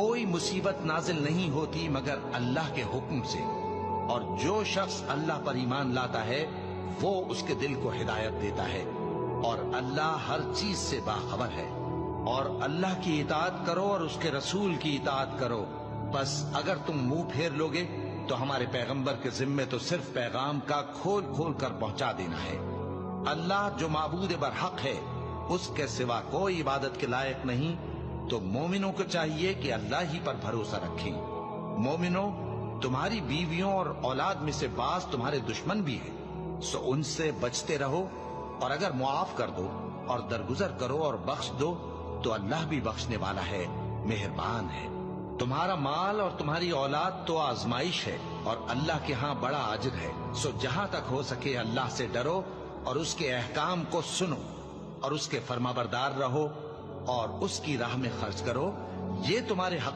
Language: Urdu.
کوئی مصیبت نازل نہیں ہوتی مگر اللہ کے حکم سے، اور جو شخص اللہ پر ایمان لاتا ہے وہ اس کے دل کو ہدایت دیتا ہے، اور اللہ ہر چیز سے باخبر ہے۔ اور اللہ کی اطاعت کرو اور اس کے رسول کی اطاعت کرو، بس اگر تم منہ پھیر لوگے تو ہمارے پیغمبر کے ذمے تو صرف پیغام کا کھول کھول کر پہنچا دینا ہے۔ اللہ جو معبود برحق ہے، اس کے سوا کوئی عبادت کے لائق نہیں، تو مومنوں کو چاہیے کہ اللہ ہی پر بھروسہ رکھیں۔ مومنوں، تمہاری بیویوں اور اولاد میں سے بعض تمہارے دشمن بھی ہیں، سو ان سے بچتے رہو، اور اگر معاف کر دو اور درگزر کرو اور بخش دو تو اللہ بھی بخشنے والا ہے، مہربان ہے۔ تمہارا مال اور تمہاری اولاد تو آزمائش ہے، اور اللہ کے ہاں بڑا اجر ہے، سو جہاں تک ہو سکے اللہ سے ڈرو اور اس کے احکام کو سنو اور اس کے فرمانبردار رہو اور اس کی راہ میں خرچ کرو، یہ تمہارے حق